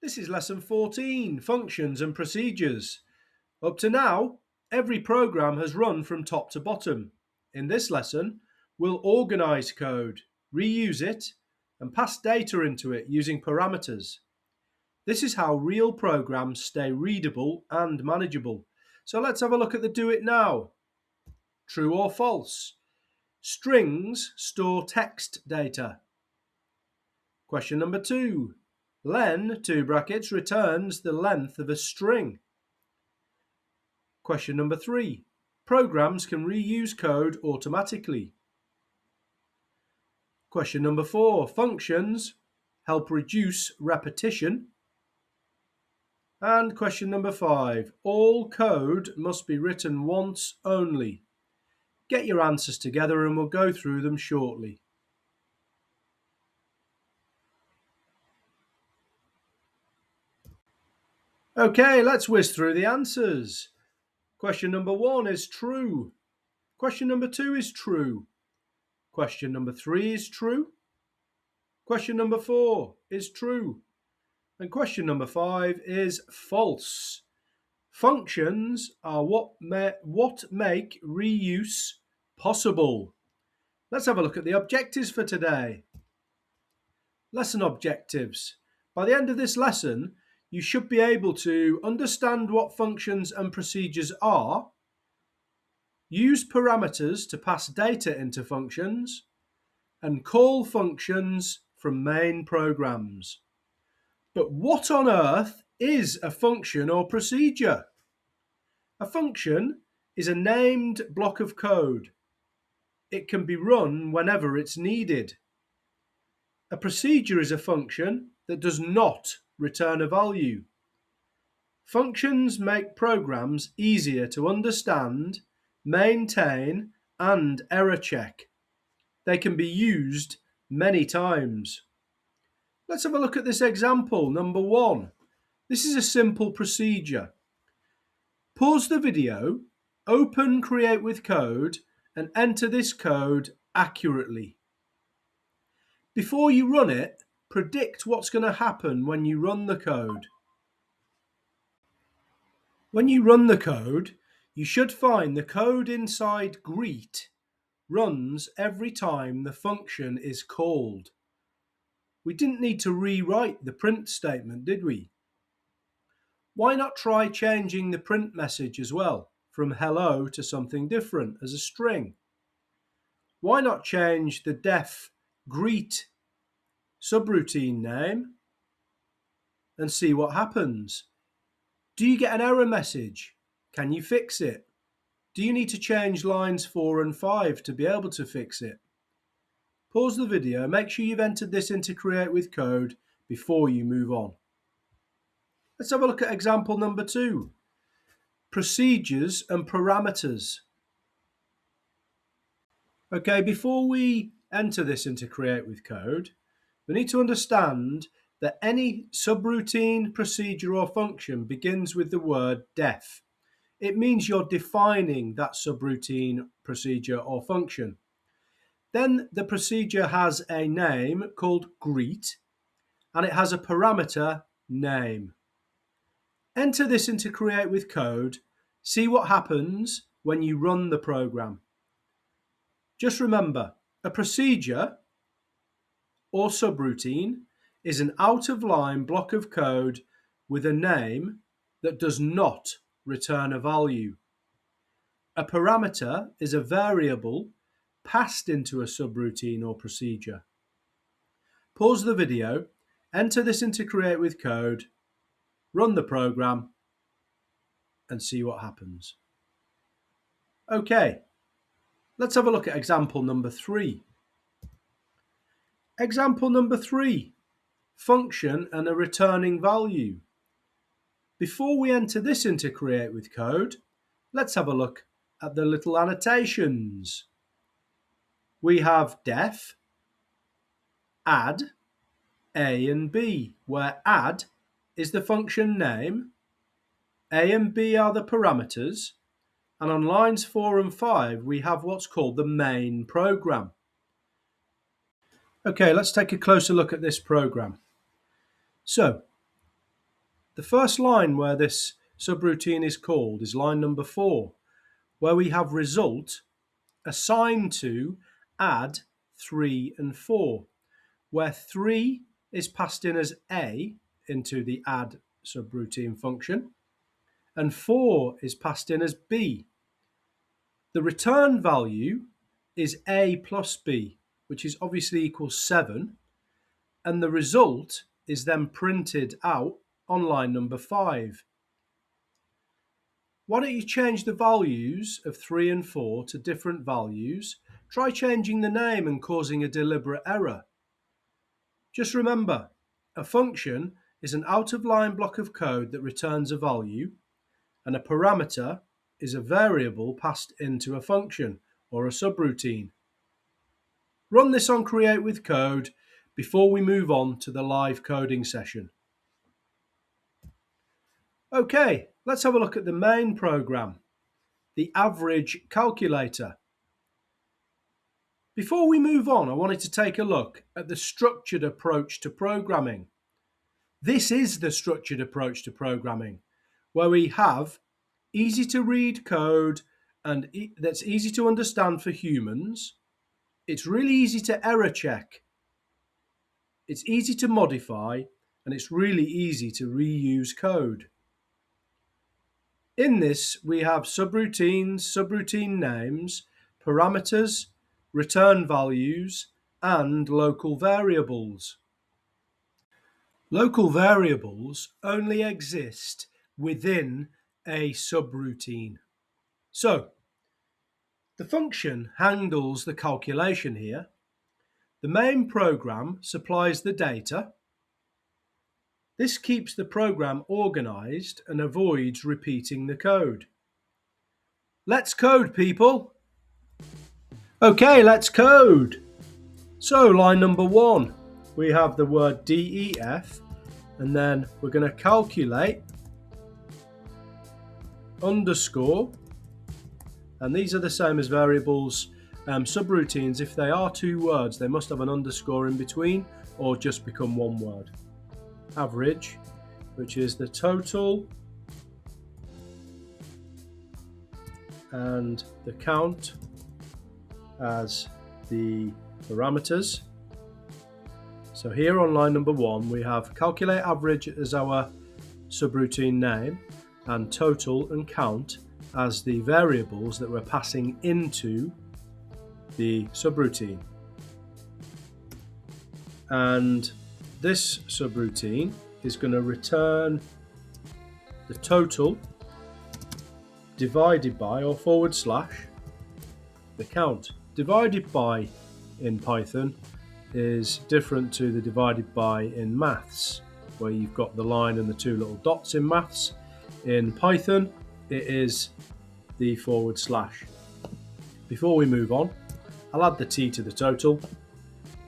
This is lesson 14, functions and procedures. Up to now, every program has run from top to bottom. In this lesson, we'll organize code, reuse it, and pass data into it using parameters. This is how real programs stay readable and manageable. So let's have a look at the do it now. True or false? Strings store text data. Question number 2. Len, two brackets, returns the length of a string. Question number 3. Programs can reuse code automatically. Question number 4. Functions help reduce repetition. And question number 5. All code must be written once only. Get your answers together and we'll go through them shortly. Okay, let's whiz through the answers. Question number 1 is true. Question number 2 is true. Question number 3 is true. Question number 4 is true. And question number 5 is false. Functions are what make reuse possible. Let's have a look at the objectives for today. Lesson objectives. By the end of this lesson, you should be able to understand what functions and procedures are, use parameters to pass data into functions, and call functions from main programs. But what on earth is a function or procedure? A function is a named block of code. It can be run whenever it's needed. A procedure is a function that does not return a value. Functions make programs easier to understand, maintain, and error check. They can be used many times. Let's have a look at this example, number 1. This is a simple procedure. Pause the video, open Create with Code, and enter this code accurately. Before you run it, predict what's going to happen when you run the code. When you run the code, you should find the code inside greet runs every time the function is called. We didn't need to rewrite the print statement, did we? Why not try changing the print message as well, from hello to something different as a string? Why not change the def greet subroutine name and see what happens? Do you get an error message? Can you fix it? Do you need to change lines 4 and 5 to be able to fix it? Pause the video, make sure you've entered this into Create with Code before you move on. Let's have a look at example number 2. Procedures and parameters. Okay, before we enter this into Create with Code, we need to understand that any subroutine, procedure or function begins with the word def. It means you're defining that subroutine, procedure or function. Then the procedure has a name called greet and it has a parameter name. Enter this into Create with Code. See what happens when you run the program. Just remember, a procedure or subroutine is an out-of-line block of code with a name that does not return a value. A parameter is a variable passed into a subroutine or procedure. Pause the video, enter this into Create with Code, run the program, and see what happens. Okay, let's have a look at example number 3. Example number 3, function and a returning value. Before we enter this into Create with Code, let's have a look at the little annotations. We have def, add, a and b, where add is the function name, a and b are the parameters, and on lines 4 and 5 we have what's called the main program. Okay, let's take a closer look at this program. So, The first line where this subroutine is called is line number 4, where we have result assigned to add 3 and 4, where 3 is passed in as A into the add subroutine function, and 4 is passed in as B. The return value is A plus B, which is obviously equals 7, and the result is then printed out on line number 5. Why don't you change the values of 3 and 4 to different values? Try changing the name and causing a deliberate error. Just remember, a function is an out-of-line block of code that returns a value, and a parameter is a variable passed into a function or a subroutine. Run this on Create with Code before we move on to the live coding session. Okay, let's have a look at the main program, the average calculator. Before we move on, I wanted to take a look at the structured approach to programming. This is the structured approach to programming, where we have easy to read code and that's easy to understand for humans. It's really easy to error check. It's easy to modify, and it's really easy to reuse code. In this, we have subroutines, subroutine names, parameters, return values, and local variables. Local variables only exist within a subroutine. So, the function handles the calculation here. The main program supplies the data. This keeps the program organized and avoids repeating the code. Let's code, people. Okay, let's code. So line number 1, we have the word DEF, and then we're going to calculate underscore, and these are the same as variables. Subroutines, if they are 2 words, they must have an underscore in between or just become 1 word. Average, which is the total, and the count as the parameters. So here on line number 1, we have calculate average as our subroutine name and total and count as the variables that we're passing into the subroutine. And this subroutine is going to return the total divided by, or forward slash, the count. Divided by in Python is different to the divided by in maths, where you've got the line and the 2 little dots in maths. In Python, it is the forward slash. Before we move on, I'll add the T to the total,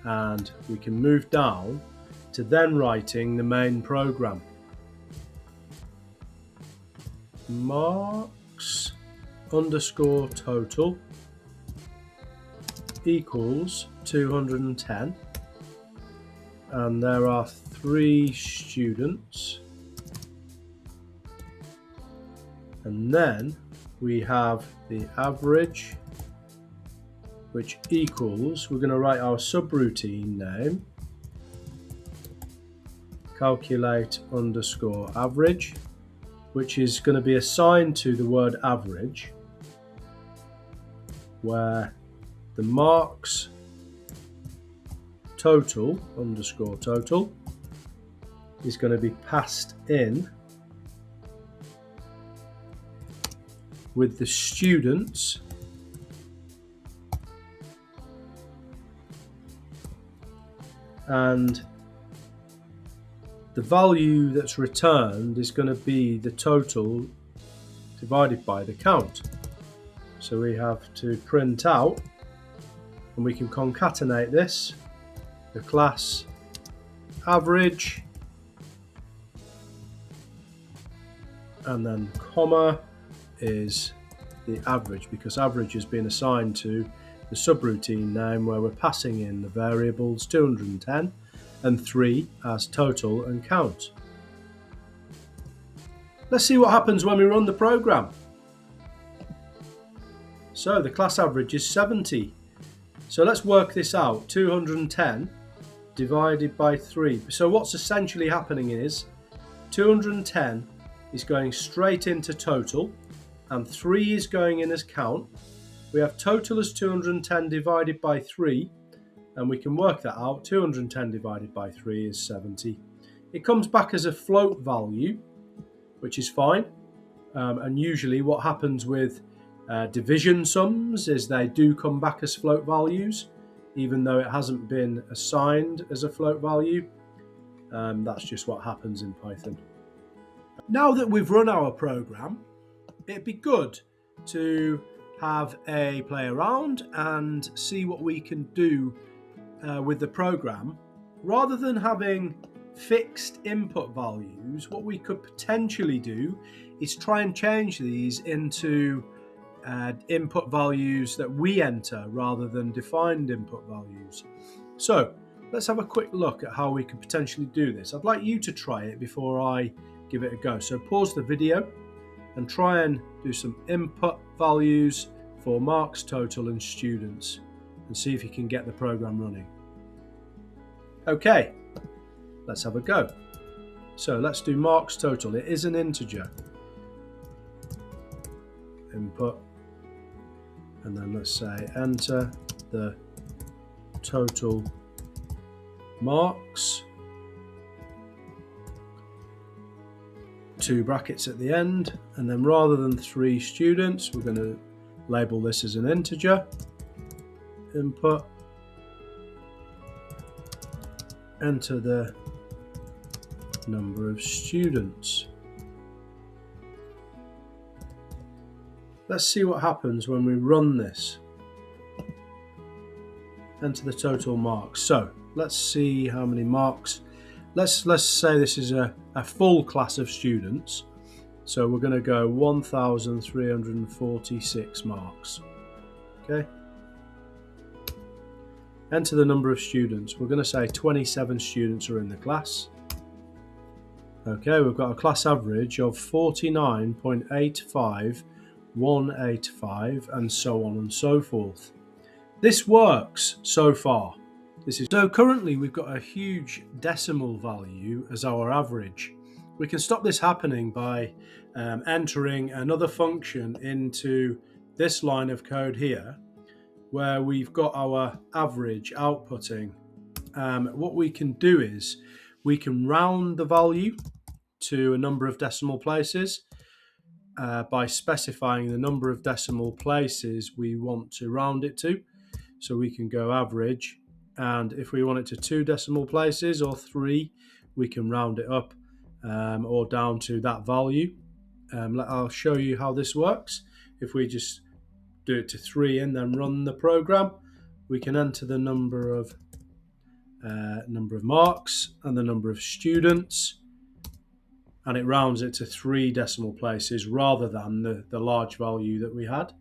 and we can move down to then writing the main program. Marks underscore total equals 210, and there are 3 students, and then we have the average, which equals, we're going to write our subroutine name, calculate underscore average, which is going to be assigned to the word average, where the marks total underscore total is going to be passed in with the students and the value that's returned is going to be the total divided by the count. So we have to print out, and we can concatenate this, the class average, and then comma is the average, because average has been assigned to the subroutine name where we're passing in the variables 210 and 3 as total and count. Let's see what happens when we run the program. So the class average is 70. So let's work this out. 210 divided by 3. So what's essentially happening is 210 is going straight into total and 3 is going in as count. We have total as 210 divided by 3, and we can work that out. 210 divided by 3 is 70. It comes back as a float value, which is fine. And usually what happens with division sums is they do come back as float values, even though it hasn't been assigned as a float value. That's just what happens in Python. Now that we've run our program, it'd be good to have a play around and see what we can do with the program. Rather than having fixed input values, what we could potentially do is try and change these into input values that we enter rather than defined input values. So let's have a quick look at how we could potentially do this. I'd like you to try it before I give it a go. So pause the video and try and do some input values for marks, total and students, and see if you can get the program running. Okay, let's have a go. So let's do marks total. It is an integer. Input, and then let's say enter the total marks, 2 brackets at the end, and then rather than 3 students, we're going to label this as an integer. Input, enter the number of students. Let's see what happens when we run this. Enter the total marks. So let's see how many marks. Let's say this is a full class of students. So we're going to go 1,346 marks. Okay. Enter the number of students. We're going to say 27 students are in the class. Okay, we've got a class average of 49.85185 and so on and so forth. This works so far. So currently we've got a huge decimal value as our average. We can stop this happening by entering another function into this line of code here, where we've got our average outputting. What we can do is we can round the value to a number of decimal places by specifying the number of decimal places we want to round it to. So we can go average, and if we want it to 2 decimal places or 3, we can round it up or down to that value. I'll show you how this works. If we just do it to 3 and then run the program, we can enter the number of marks and the number of students, and it rounds it to 3 decimal places rather than the large value that we had.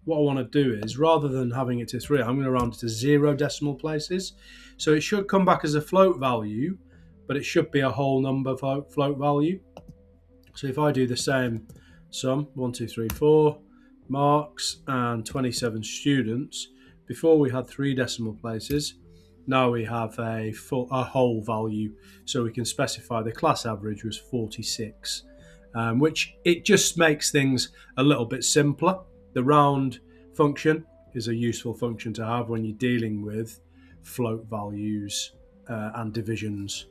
What I want to do is, rather than having it to 3, I'm going to round it to 0 decimal places. So it should come back as a float value, but it should be a whole number float value. So if I do the same sum, 1, 2, 3, 4 marks and 27 students, before we had 3 decimal places, now we have a whole value. So we can specify the class average was 46, which it just makes things a little bit simpler. The round function is a useful function to have when you're dealing with float values and divisions.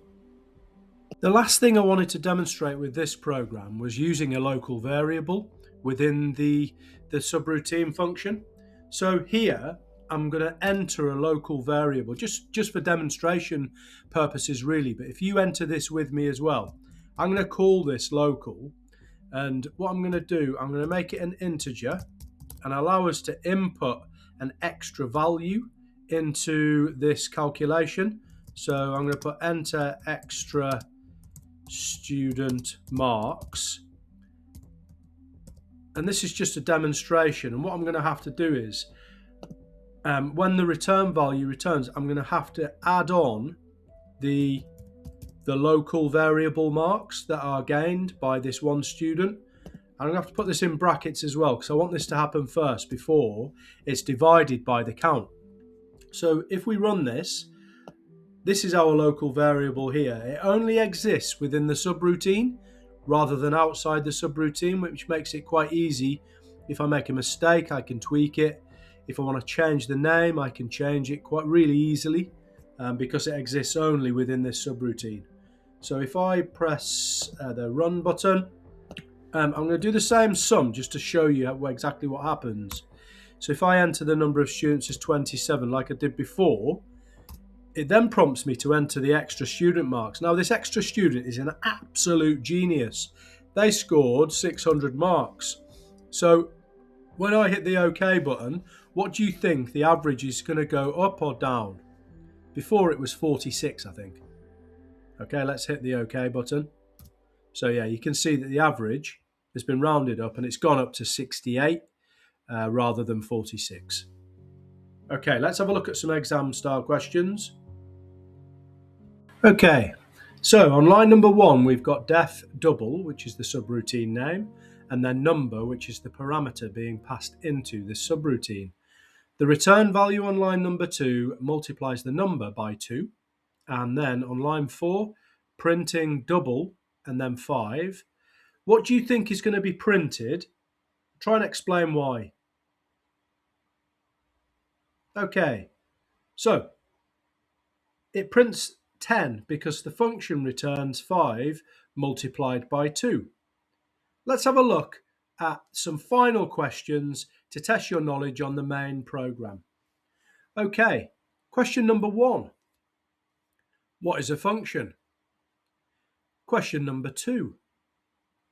The last thing I wanted to demonstrate with this program was using a local variable within the subroutine function. So here I'm going to enter a local variable just for demonstration purposes really, but if you enter this with me as well, I'm going to call this local, and what I'm going to do, I'm going to make it an integer and allow us to input an extra value into this calculation. So I'm going to put enter extra student marks, and this is just a demonstration. And what I'm going to have to do is when the return value returns, I'm going to have to add on the the local variable marks that are gained by this one student. I'm going to have to put this in brackets as well because I want this to happen first before it's divided by the count. So if we run this, this is our local variable here. It only exists within the subroutine rather than outside the subroutine, which makes it quite easy. If I make a mistake, I can tweak it. If I want to change the name, I can change it quite really easily because it exists only within this subroutine. So if I press the run button, I'm going to do the same sum just to show you exactly what happens. So if I enter the number of students as 27 like I did before, it then prompts me to enter the extra student marks. Now this extra student is an absolute genius. They scored 600 marks. So when I hit the OK button, what do you think the average is going to go up or down? Before it was 46, I think. Okay, let's hit the OK button. So yeah, you can see that the average has been rounded up and it's gone up to 68 rather than 46. Okay, let's have a look at some exam style questions. Okay, so on line number 1, we've got def double, which is the subroutine name, and then number, which is the parameter being passed into the subroutine. The return value on line number 2 multiplies the number by 2, and then on line 4, printing double and then 5. What do you think is going to be printed? Try and explain why. Okay, so it prints 10 because the function returns 5 multiplied by 2. Let's have a look at some final questions to test your knowledge on the main program. Okay, question number 1. What is a function? Question number 2.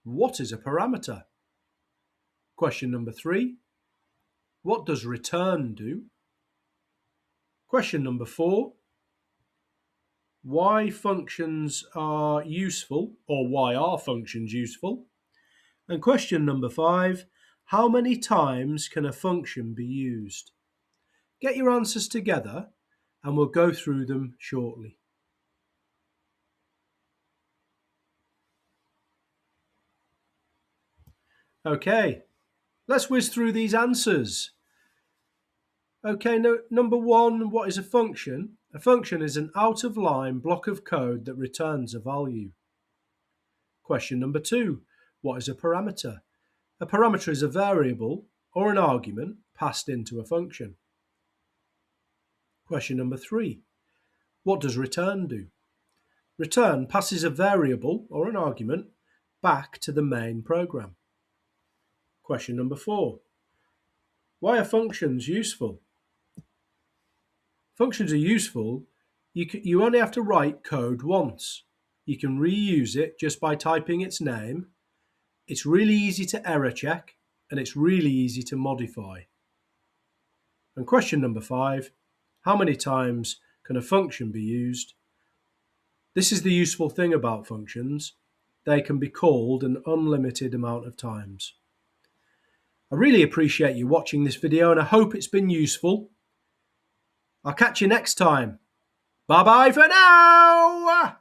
What is a parameter? Question number 3. What does return do? Question number 4. Why functions are useful, or why are functions useful? And question number 5, how many times can a function be used? Get your answers together and we'll go through them shortly. Okay, let's whiz through these answers. Okay, number 1, what is a function? A function is an out-of-line block of code that returns a value. Question number 2, what is a parameter? A parameter is a variable or an argument passed into a function. Question number 3, what does return do? Return passes a variable or an argument back to the main program. Question number 4, why are functions useful? Functions are useful. You only have to write code once. You can reuse it just by typing its name. It's really easy to error check and it's really easy to modify. And question number 5, how many times can a function be used? This is the useful thing about functions. They can be called an unlimited amount of times. I really appreciate you watching this video and I hope it's been useful. I'll catch you next time. Bye-bye for now!